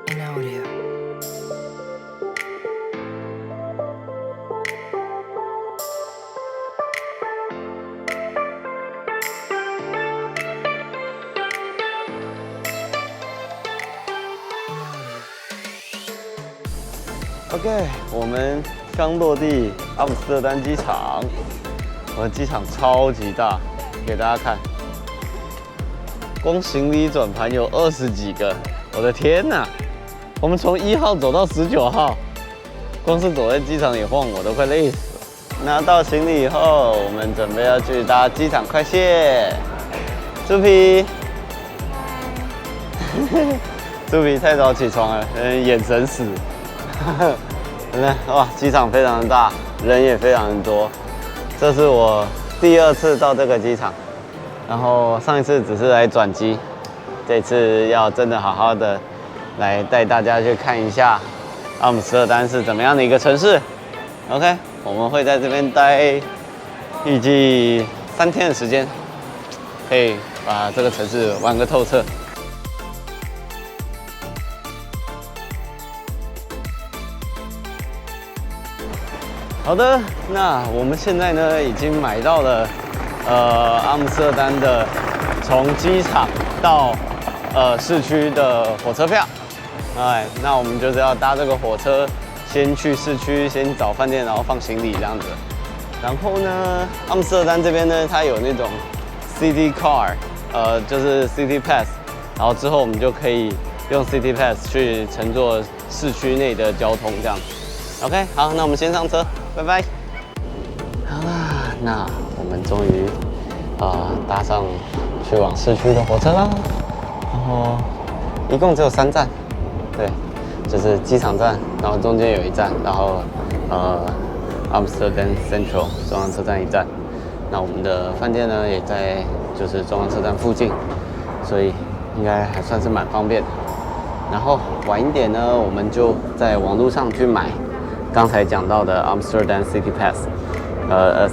in audio. OK， 我们刚落地阿姆斯特丹机场。我们机场超级大，给大家看。光行李转盘有20几个，我的天哪！我们从1号走到19号，光是走在机场里晃，我都快累死了。拿到行李以后，我们准备要去搭机场快线。猪皮，猪皮太早起床了，眼神死。真的哇，机场非常的大，人也非常的多。这是我第2次到这个机场，然后上一次只是来转机，这次要真的好好的来带大家去看一下阿姆斯特丹是怎么样的一个城市。OK， 我们会在这边待预计3天的时间，可以把这个城市玩个透彻。好的，那我们现在呢已经买到了阿姆斯特丹的从机场到市区的火车票。哎，那我们就是要搭这个火车，先去市区，先找饭店，然后放行李这样子。然后呢，阿姆斯特丹这边呢，它有那种 City Car， 就是 City Pass， 然后之后我们就可以用 City Pass 去乘坐市区内的交通这样子。OK， 好，那我们先上车。拜拜。好啦，那我们终于搭上去往市区的火车啦。然后一共只有3站，对，就是机场站，然后中间有1站，然后阿姆斯特丹 Central 中央车站1站。那我们的饭店呢也在就是中央车站附近，所以应该还算是蛮方便的。然后晚一点呢，我们就在网络上去买刚才讲到的 Amsterdam City Pass，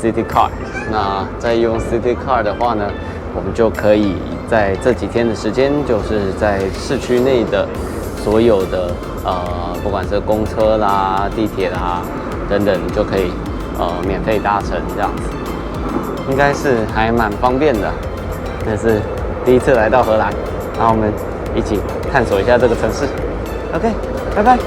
City Car。那再用 City Car 的话呢，我们就可以在这几天的时间，就是在市区内的所有的不管是公车啦、地铁啦等等，就可以免费搭乘这样子，应该是还蛮方便的。那是第1次来到荷兰，然后我们一起探索一下这个城市。OK， 拜拜。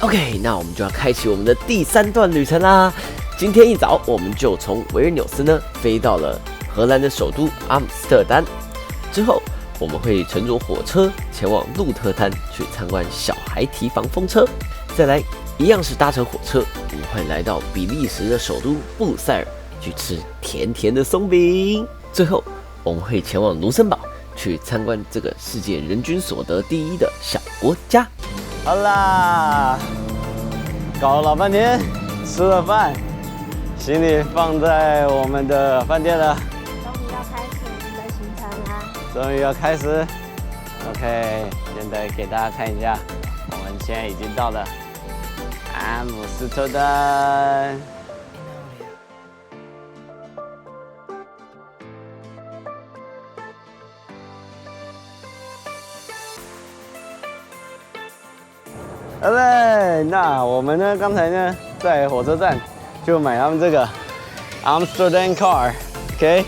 OK， 那我们就要开启我们的第3段旅程啦。今天一早，我们就从维尔纽斯呢飞到了荷兰的首都阿姆斯特丹。之后，我们会乘坐火车前往鹿特丹去参观小孩提防风车。再来，一样是搭乘火车，我们会来到比利时的首都布鲁塞尔去吃甜甜的松饼。最后，我们会前往卢森堡去参观这个世界人均所得第1的小国家。好啦，搞了老半天，吃了饭，行李放在我们的饭店了。终于要开始我们的行程啦！终于要开始。OK， 现在给大家看一下，我们现在已经到了阿姆斯特丹。好嘞，那我们呢？刚才呢，在火车站就买他们这个 Amsterdam Car，OK，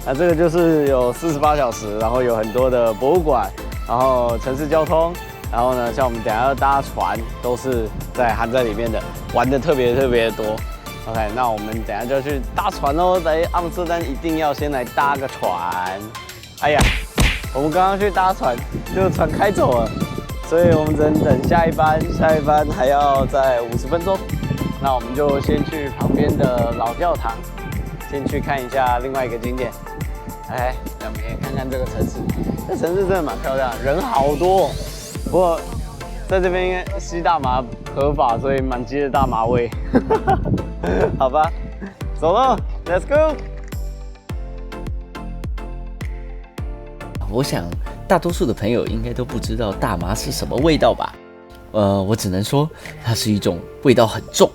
那这个就是有48小时，然后有很多的博物馆，然后城市交通，然后呢，像我们等一下要搭船，都是含在里面的，玩的特别多。OK， 那我们等一下就要去搭船哦，来阿姆斯特丹一定要先来搭个船。哎呀，我们刚刚去搭船，就船开走了。所以我们只能等下一班，下一班还要再50分钟。那我们就先去旁边的老教堂，先去看一下另外一个景点。哎，让我们先看看这个城市，这城市真的蛮漂亮，人好多哦。不过在这边因为吸大麻合法，所以满街的大麻味。好吧，走喽 ，Let's go。我想大多数的朋友应该都不知道大麻是什么味道吧？我只能说它是一种味道很重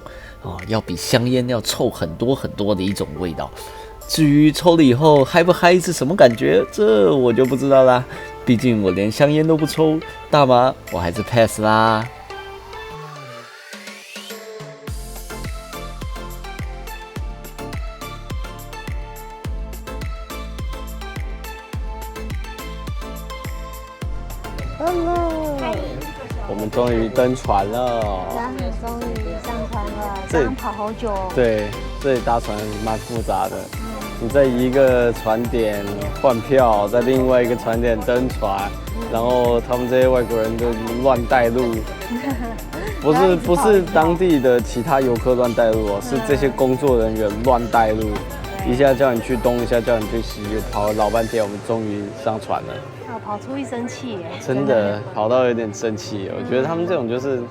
要比香烟要臭很多的一种味道。至于抽了以后嗨不嗨是什么感觉，这我就不知道啦。毕竟我连香烟都不抽，大麻我还是 pass 啦。我们终于登船了。然后终于上船了，这这样跑好久哦。对，这里搭船蛮复杂的。你在一个船点换票，在另外一个船点登船，然后他们这些外国人就乱带路，不是当地的其他游客乱带路哦，是这些工作人员乱带路，一下叫你去东，一下叫你去西，跑了老半天，我们终于上船了。跑出一身气耶！真的跑到有点生气，我觉得他们这种就是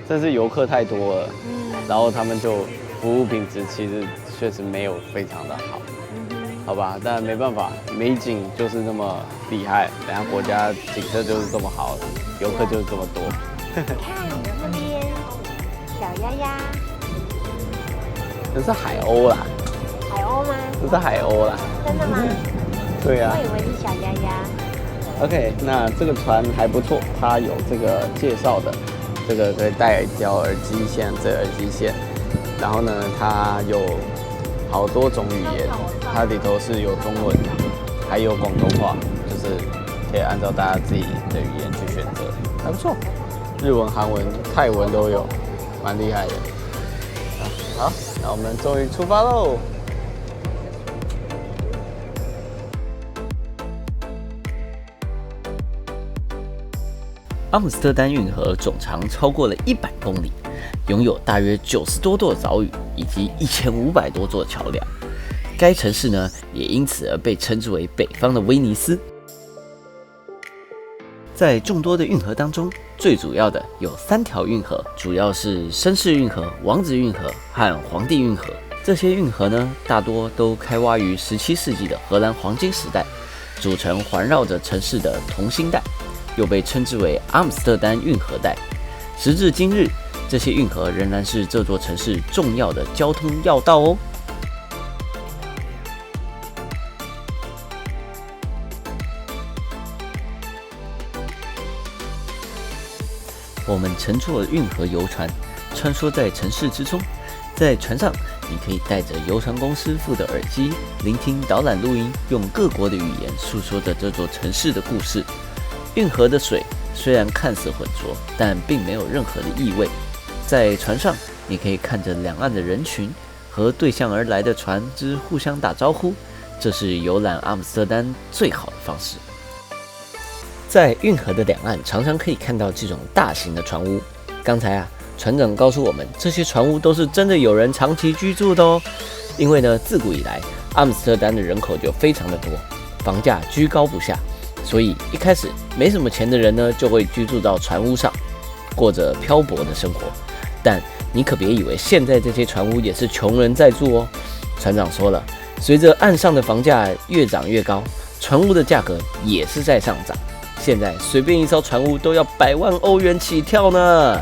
真是游客太多了，然后他们就服务品质其实确实没有非常的好，好吧，但没办法，美景就是那么厉害，等下国家景色就是这么好，游客就是这么多。看那边小鸭鸭，这是海鸥啦，海鸥吗？这是海鸥啦，真的吗？对啊。我以为是小鸭鸭。OK， 那这个船还不错，它有这个介绍的，这个可以带条耳机线，这耳机线，然后呢，它有好多种语言，它里头是有中文，还有广东话，就是可以按照大家自己的语言去选择，还不错，日文、韩文、泰文都有，蛮厉害的。好，那我们终于出发喽！阿姆斯特丹运河总长超过了100公里，拥有大约90多座岛屿以及1500多座桥梁。该城市呢，也因此而被称之为北方的威尼斯。在众多的运河当中，最主要的有3条运河，主要是绅士运河、王子运河和皇帝运河。这些运河呢，大多都开挖于17世纪的荷兰黄金时代，组成环绕着城市的同心带。又被称之为阿姆斯特丹运河带。时至今日，这些运河仍然是这座城市重要的交通要道哦。我们乘坐运河游船，穿梭在城市之中。在船上，你可以带着游船公司附的耳机，聆听导览录音，用各国的语言诉说着这座城市的故事。运河的水虽然看似浑浊，但并没有任何的异味。在船上，你可以看着两岸的人群和对向而来的船只互相打招呼，这是游览阿姆斯特丹最好的方式。在运河的两岸，常常可以看到这种大型的船屋。刚才船长告诉我们，这些船屋都是真的有人长期居住的哦。因为呢，自古以来，阿姆斯特丹的人口就非常的多，房价居高不下。所以一开始没什么钱的人呢，就会居住到船屋上，过着漂泊的生活。但你可别以为现在这些船屋也是穷人在住哦。船长说了，随着岸上的房价越涨越高，船屋的价格也是在上涨。现在随便一艘船屋都要100万欧元起跳呢。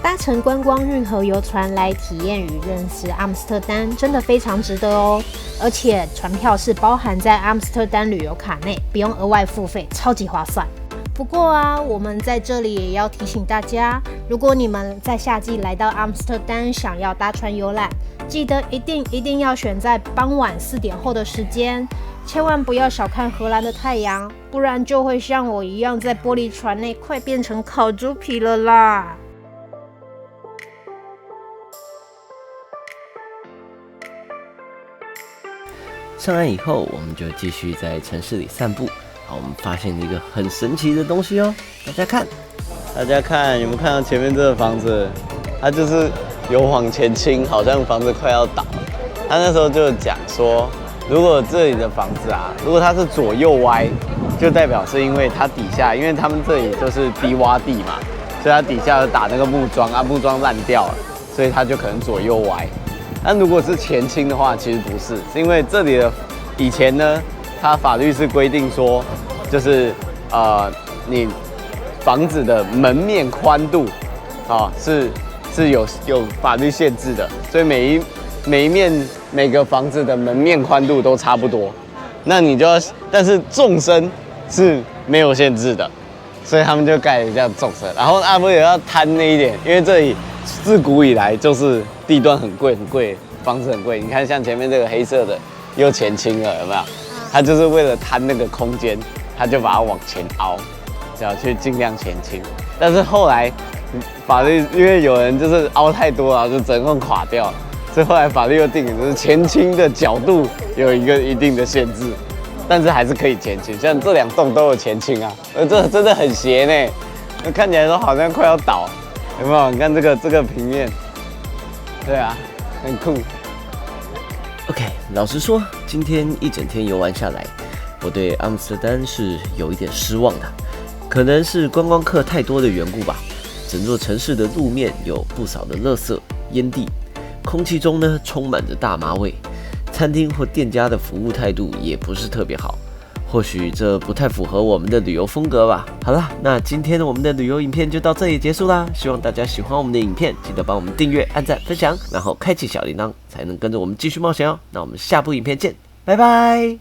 搭乘观光运河游船来体验与认识阿姆斯特丹，真的非常值得哦！而且船票是包含在阿姆斯特丹旅游卡内，不用额外付费，超级划算。不过我们在这里也要提醒大家，如果你们在夏季来到阿姆斯特丹，想要搭船游览，记得一定要选在傍晚4点后的时间，千万不要小看荷兰的太阳，不然就会像我一样在玻璃船内快变成烤猪皮了啦！上岸以后，我们就继续在城市里散步。好，我们发现了一个很神奇的东西哦，大家看，有没有看到前面这个房子？它就是有往前倾，好像房子快要倒了。他那时候就讲说，如果这里的房子如果它是左右歪，就代表是因为它底下，因为他们这里就是低洼地嘛，所以它底下打那个木桩木桩烂掉了，所以它就可能左右歪。但如果是前倾的话，其实不是，是因为这里的以前呢，它法律是规定说，就是你房子的门面宽度是有法律限制的，所以每一面每个房子的门面宽度都差不多，那你就要，但是纵深是没有限制的，所以他们就盖了这样纵深。然后阿波也要贪那一点，因为这里自古以来就是地段很贵，房子很贵。你看像前面这个黑色的又前倾了，有没有？他就是为了贪那个空间，他就把它往前凹，只要去尽量前倾。但是后来法律因为有人就是凹太多了，就整个垮掉，所以后来法律又定了，就是前倾的角度有一个一定的限制，但是还是可以前倾。像这2栋都有前倾啊，这真的很斜呢，看起来都好像快要倒，有没有？你看这个平面，对啊，很酷。OK， 老实说，今天一整天游玩下来，我对阿姆斯特丹是有一点失望的，可能是观光客太多的缘故吧。整座城市的路面有不少的垃圾、烟蒂，空气中呢充满着大麻味，餐厅或店家的服务态度也不是特别好。或许这不太符合我们的旅游风格吧。好啦，那今天我们的旅游影片就到这里结束啦。希望大家喜欢我们的影片，记得帮我们订阅、按赞、分享，然后开启小铃铛，才能跟着我们继续冒险哦。那我们下部影片见，拜拜。